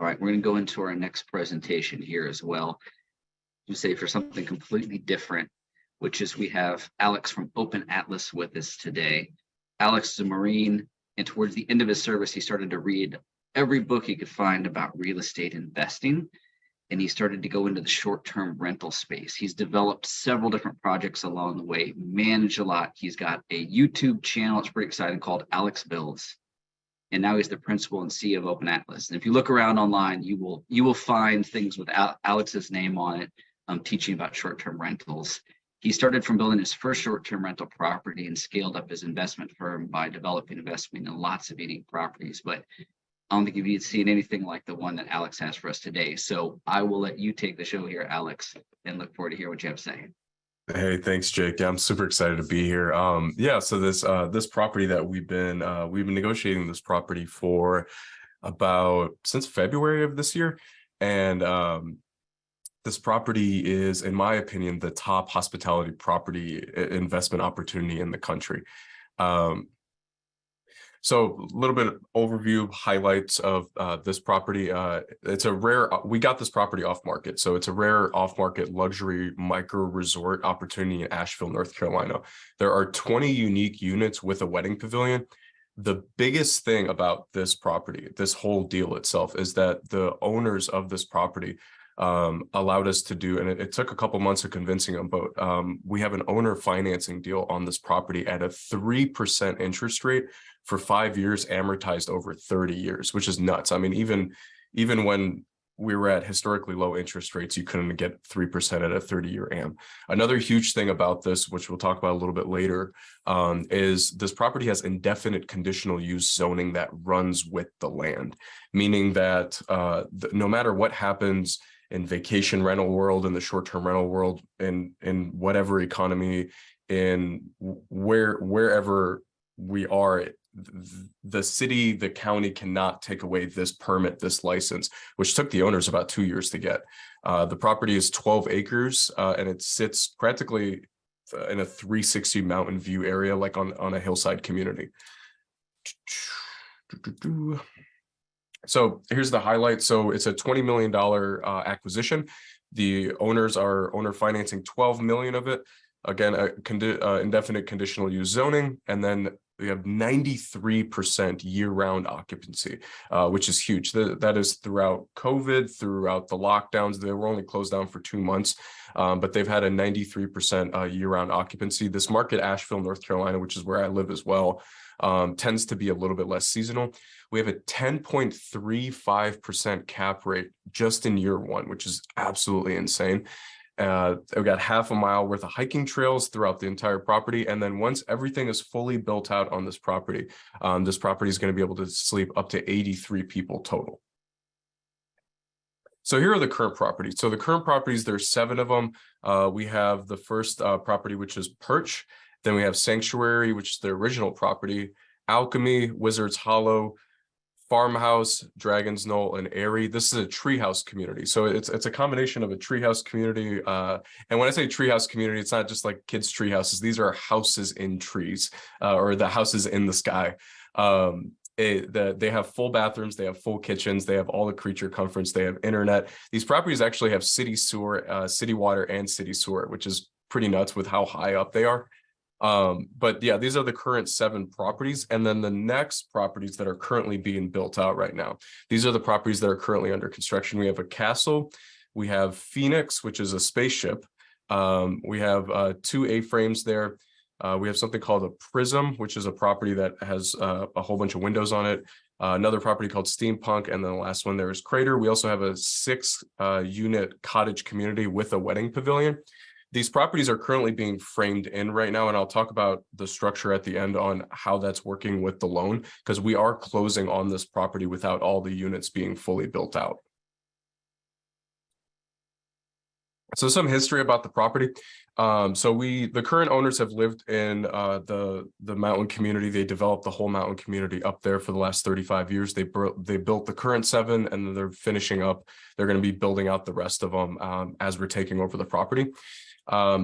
All right, we're going to go into our next presentation here as well. To say for something completely different, which is we have Alex from Open Atlas with us today. Alex is a Marine, and towards the end of his service, he started to read every book he could find about real estate investing, and he started to go into the short-term rental space. He's developed several different projects along the way, managed a lot. He's got a YouTube channel, it's pretty exciting, called Alex Builds. And now he's the principal and CEO of Open Atlas. And if you look around online, you will find things with Alex's name on it, teaching about short-term rentals. He started from building his first short-term rental property and scaled up his investment firm by developing investment in lots of unique properties. But I don't think you've seen anything like the one that Alex has for us today. So I will let you take the show here, Alex, and look forward to hear what you have to say. Hey, thanks, Jake. Yeah, I'm super excited to be here. So this property that we've been negotiating this property for about since February of this year, and this property is, in my opinion, the top hospitality property investment opportunity in the country. So a little bit of overview highlights of this property. It's a rare, we got this property off market. So it's a rare off market luxury micro resort opportunity in Asheville, North Carolina. There are 20 unique units with a wedding pavilion. The biggest thing about this property, this whole deal itself, is that the owners of this property allowed us to do, and it took a couple months of convincing them, but we have an owner financing deal on this property at a 3% interest rate for 5 years, amortized over 30 years, which is nuts. I mean, even when we were at historically low interest rates, you couldn't get 3% at a 30-year am. Another huge thing about this, which we'll talk about a little bit later, is this property has indefinite conditional use zoning that runs with the land, meaning that no matter what happens in vacation rental world, in the short-term rental world, in whatever economy, in wherever we are, the city, the county cannot take away this permit, this license, which took the owners about 2 years to get. The property is 12 acres, and it sits practically in a 360 mountain view area, like on a hillside community. So here's the highlight. So it's a $20 million acquisition. The owners are owner financing $12 million of it. Again, indefinite conditional use zoning, and then we have 93% year-round occupancy, which is huge. That is throughout COVID, throughout the lockdowns. They were only closed down for 2 months, but they've had a 93% year-round occupancy. This market, Asheville, North Carolina, which is where I live as well, tends to be a little bit less seasonal. We have a 10.35% cap rate just in year one, which is absolutely insane. We've got half a mile worth of hiking trails throughout the entire property. And then once everything is fully built out on this property is going to be able to sleep up to 83 people total. So here are the current properties. So the current properties, there's 7 of them. We have the first property, which is Perch. Then we have Sanctuary, which is the original property, Alchemy, Wizards Hollow, Farmhouse, Dragon's Knoll, and Airy. This is a treehouse community. So it's a combination of a treehouse community. And when I say treehouse community, it's not just like kids' tree houses. These are houses in trees, or the houses in the sky. They have full bathrooms, they have full kitchens, they have all the creature comforts, they have internet. These properties actually have city sewer, city water, and city sewer, which is pretty nuts with how high up they are. But yeah, these are the current 7 properties. And then the next properties that are currently being built out right now. These are the properties that are currently under construction. We have a castle, we have Phoenix, which is a spaceship. We have 2 A-frames there. We have something called a Prism, which is a property that has a whole bunch of windows on it. Another property called Steampunk, and then the last one there is Crater. We also have a 6 unit cottage community with a wedding pavilion. These properties are currently being framed in right now, and I'll talk about the structure at the end on how that's working with the loan, because we are closing on this property without all the units being fully built out. So some history about the property. The current owners have lived in the mountain community. They developed the whole mountain community up there for the last 35 years. They built the current 7, and then they're finishing up. They're going to be building out the rest of them as we're taking over the property.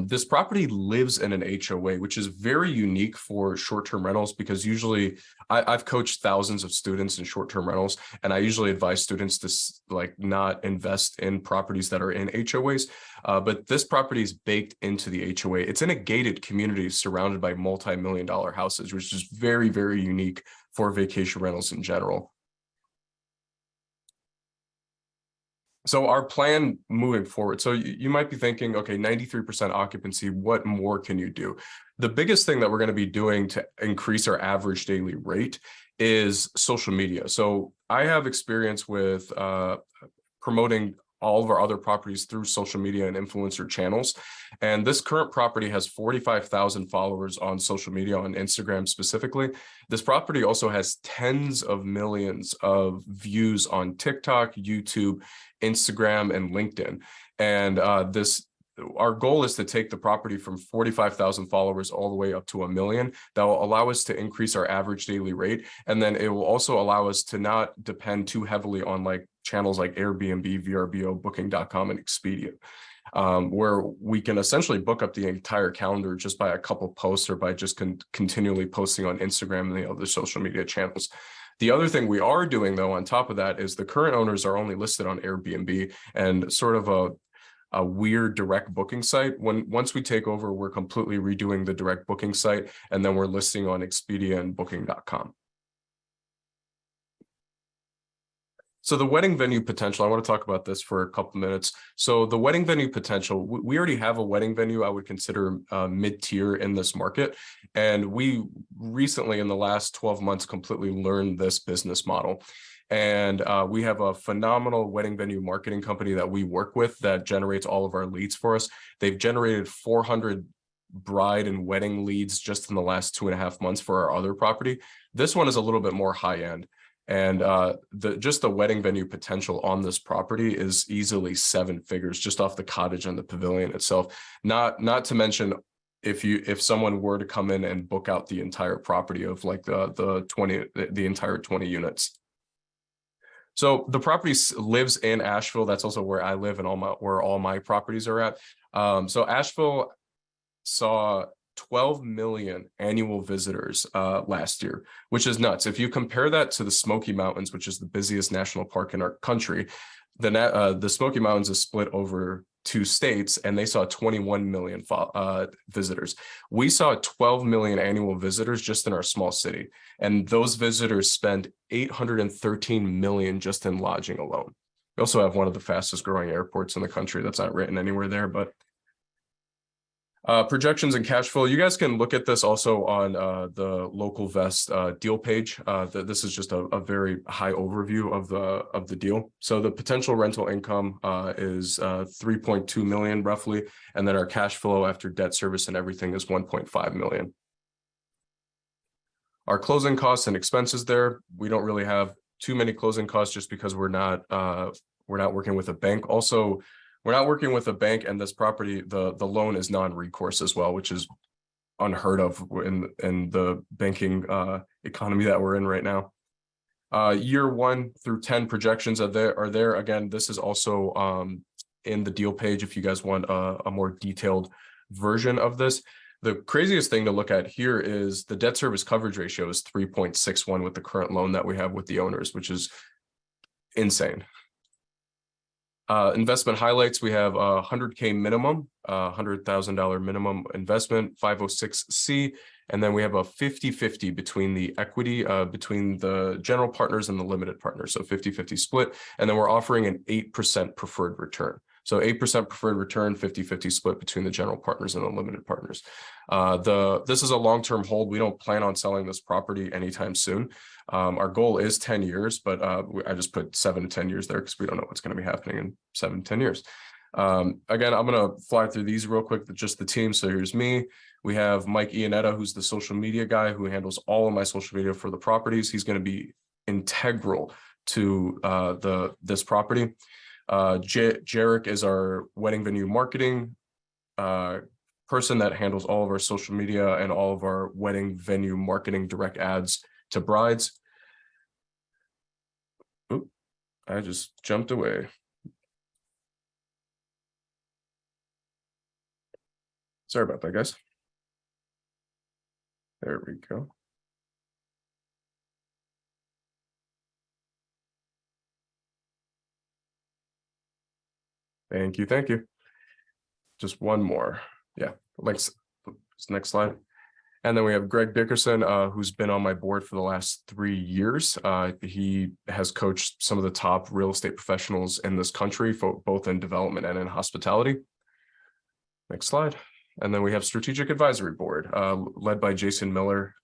This property lives in an HOA, which is very unique for short-term rentals because usually I've coached thousands of students in short-term rentals, and I usually advise students to like not invest in properties that are in HOAs. But this property is baked into the HOA. It's in a gated community surrounded by multi-million-dollar houses, which is very, very unique for vacation rentals in general. So our plan moving forward, so you might be thinking, okay, 93% occupancy, what more can you do? The biggest thing that we're going to be doing to increase our average daily rate is social media. So I have experience with promoting all of our other properties through social media and influencer channels. And this current property has 45,000 followers on social media, on Instagram specifically. This property also has tens of millions of views on TikTok, YouTube, Instagram, and LinkedIn. And our goal is to take the property from 45,000 followers all the way up to 1 million. That will allow us to increase our average daily rate. And then it will also allow us to not depend too heavily on like channels like Airbnb, VRBO, Booking.com, and Expedia, where we can essentially book up the entire calendar just by a couple posts or by just continually posting on Instagram and the other social media channels. The other thing we are doing, though, on top of that is the current owners are only listed on Airbnb and sort of a weird direct booking site. Once we take over, we're completely redoing the direct booking site, and then we're listing on Expedia and Booking.com. So the wedding venue potential, I want to talk about this for a couple minutes. So the wedding venue potential, we already have a wedding venue I would consider mid-tier in this market. And we recently, in the last 12 months, completely learned this business model. And we have a phenomenal wedding venue marketing company that we work with that generates all of our leads for us. They've generated 400 bride and wedding leads just in the last 2.5 months for our other property. This one is a little bit more high end. And just the wedding venue potential on this property is easily 7 figures just off the cottage and the pavilion itself. Not to mention if someone were to come in and book out the entire property of like the entire 20 units. So the property lives in Asheville. That's also where I live and where all my properties are at. So Asheville saw 12 million annual visitors last year, which is nuts. If you compare that to the Smoky Mountains, which is the busiest national park in our country, the Smoky Mountains is split over 2 states, and they saw 21 million visitors. We saw 12 million annual visitors just in our small city, and those visitors spend 813 million just in lodging alone. We also have one of the fastest growing airports in the country. That's not written anywhere there, but projections and cash flow. You guys can look at this also on the Localvest deal page. This is just a very high overview of the deal. So the potential rental income is 3.2 million roughly, and then our cash flow after debt service and everything is 1.5 million. Our closing costs and expenses there, we don't really have too many closing costs just because we're not working with a bank. Also, we're not working with a bank, and this property, the loan is non-recourse as well, which is unheard of in the banking economy that we're in right now. Year 1 through 10 projections are there. Again, this is also in the deal page if you guys want a more detailed version of this. The craziest thing to look at here is the debt service coverage ratio is 3.61 with the current loan that we have with the owners, which is insane. Investment highlights, we have a 100K minimum, $100,000 minimum investment, 506C, and then we have a 50-50 between the equity, between the general partners and the limited partners, so 50-50 split, and then we're offering an 8% preferred return. So 8% preferred return, 50-50 split between the general partners and the limited partners. This is a long-term hold. We don't plan on selling this property anytime soon. Our goal is 10 years, but I just put 7 to 10 years there because we don't know what's going to be happening in 7 to 10 years. Again, I'm going to fly through these real quick, just the team. So here's me. We have Mike Iannetta, who's the social media guy who handles all of my social media for the properties. He's going to be integral to this property. Jarek is our wedding venue marketing person that handles all of our social media and all of our wedding venue marketing direct ads to brides. Oop, I just jumped away. Sorry about that, guys. There we go. Thank you. Thank you. Just one more. Yeah. Next slide. And then we have Greg Dickerson, who's been on my board for the last 3 years. He has coached some of the top real estate professionals in this country, both in development and in hospitality. Next slide. And then we have Strategic Advisory Board, led by Jason Miller,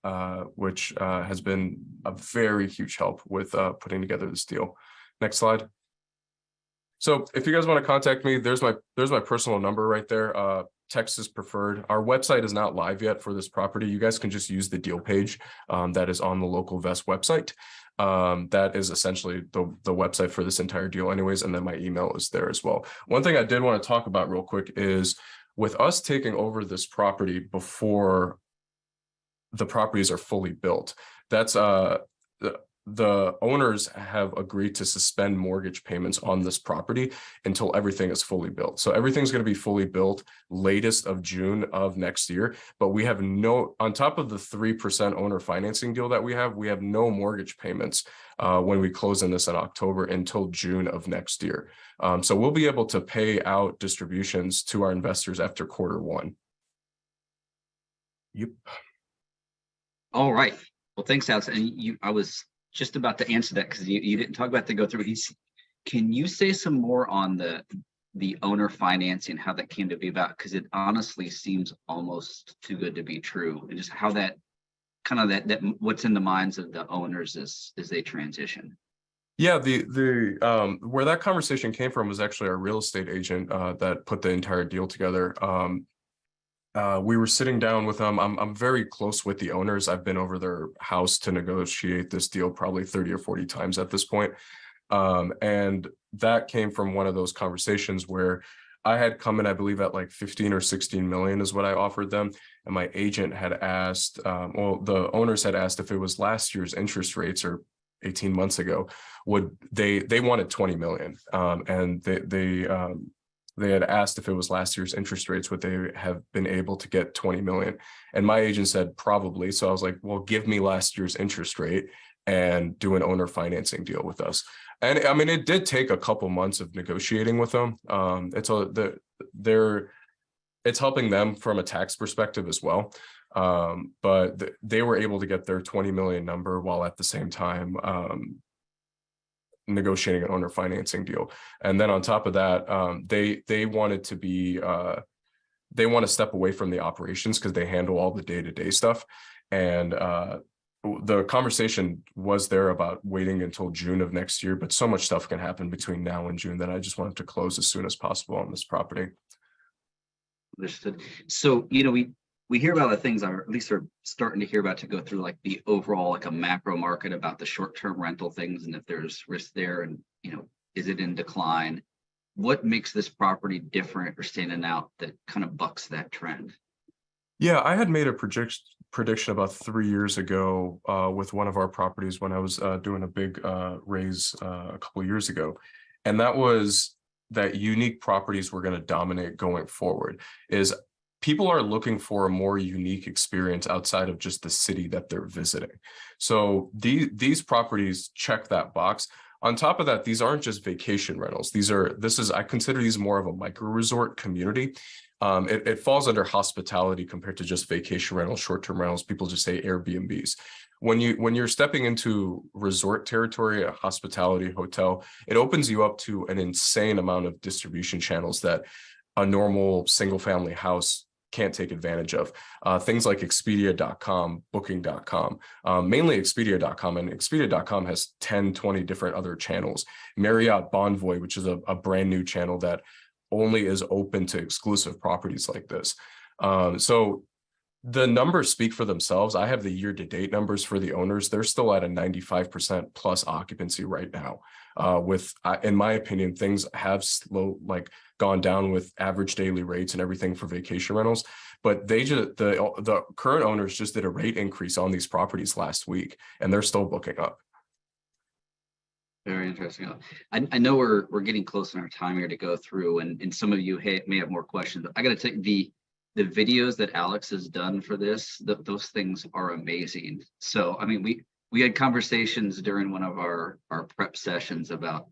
which has been a very huge help with putting together this deal. Next slide. So if you guys want to contact me, there's my personal number right there. Text is preferred. Our website is not live yet for this property. You guys can just use the deal page that is on the Localvest website. That is essentially the website for this entire deal anyways, and then my email is there as well. One thing I did want to talk about real quick is with us taking over this property before the properties are fully built, that's the owners have agreed to suspend mortgage payments on this property until everything is fully built. So everything's going to be fully built latest of June of next year, but we have no, on top of the 3% owner financing deal that we have no mortgage payments when we close in this in October until June of next year. So we'll be able to pay out distributions to our investors after Q1. Yep. All right. Well, thanks, Alex. And I was just about to answer that because you didn't talk about the go through. Can you say some more on the owner financing, how that came to be about? Because it honestly seems almost too good to be true, and just how that kind of that what's in the minds of the owners as they transition. Yeah, the where that conversation came from was actually our real estate agent that put the entire deal together. We were sitting down with them. I'm very close with the owners. I've been over their house to negotiate this deal probably 30 or 40 times at this point. And that came from one of those conversations where I had come in, I believe, at like 15 or 16 million is what I offered them. And my agent had asked, well, the owners had asked if it was last year's interest rates or 18 months ago, would they wanted 20 million. And they had asked if it was last year's interest rates, would they have been able to get 20 million? And my agent said, probably. So I was like, well, give me last year's interest rate and do an owner financing deal with us. And I mean, it did take a couple months of negotiating with them. It's helping them from a tax perspective as well. But they were able to get their 20 million number while at the same time, negotiating an owner financing deal. And then on top of that, they wanted to be they want to step away from the operations because they handle all the day-to-day stuff. And the conversation was there about waiting until June of next year, but so much stuff can happen between now and June that I just wanted to close as soon as possible on this property. Understood. So, we hear about the things, or at least are starting to hear about, to go through like the overall, like a macro market about the short-term rental things, and if there's risk there, and is it in decline? What makes this property different or standing out that kind of bucks that trend? Yeah, I had made a prediction about 3 years ago with one of our properties when I was doing a big raise a couple of years ago, and that was that unique properties were going to dominate going forward. Is people are looking for a more unique experience outside of just the city that they're visiting. So these properties check that box. On top of that, these aren't just vacation rentals. I consider these more of a micro resort community. It falls under hospitality compared to just vacation rentals, short-term rentals. People just say Airbnbs. When you're stepping into resort territory, a hospitality hotel, it opens you up to an insane amount of distribution channels that a normal single family house can't take advantage of. Things like Expedia.com, Booking.com, mainly Expedia.com, and Expedia.com has 10, 20 different other channels. Marriott Bonvoy, which is a brand new channel that only is open to exclusive properties like this. So the numbers speak for themselves. I have the year-to-date numbers for the owners. They're still at a 95% plus occupancy right now. In my opinion, things have gone down with average daily rates and everything for vacation rentals. But the current owners just did a rate increase on these properties last week, and they're still booking up. Very interesting. I know we're getting close in our time here to go through, and some of you may have more questions. But I got to take the the videos that Alex has done for this, those things are amazing. So, I mean, we had conversations during one of our prep sessions about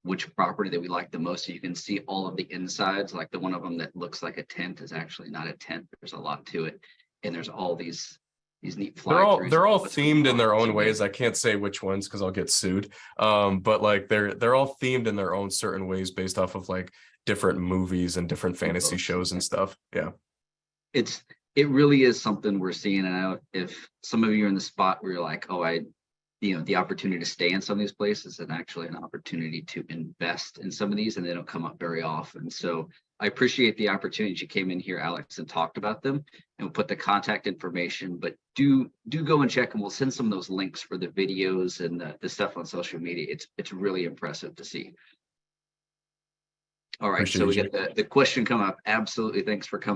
which property that we like the most. So you can see all of the insides, like the one of them that looks like a tent is actually not a tent. There's a lot to it. And there's all these neat fly-throughs. They're all What's going themed in on. their It's own ways. amazing. I can't say which ones because I'll get sued. But like they're all themed in their own certain ways based off of like different movies and different fantasy Books. shows and stuff. Yeah. It really is something we're seeing. And if some of you are in the spot where you're like, oh, the opportunity to stay in some of these places and actually an opportunity to invest in some of these, and they don't come up very often. So I appreciate the opportunity that you came in here, Alex, and talked about them, and we'll put the contact information, but do go and check, and we'll send some of those links for the videos and the stuff on social media. It's really impressive to see. All right, so we Appreciate you. got the question come up. Absolutely. Thanks for coming.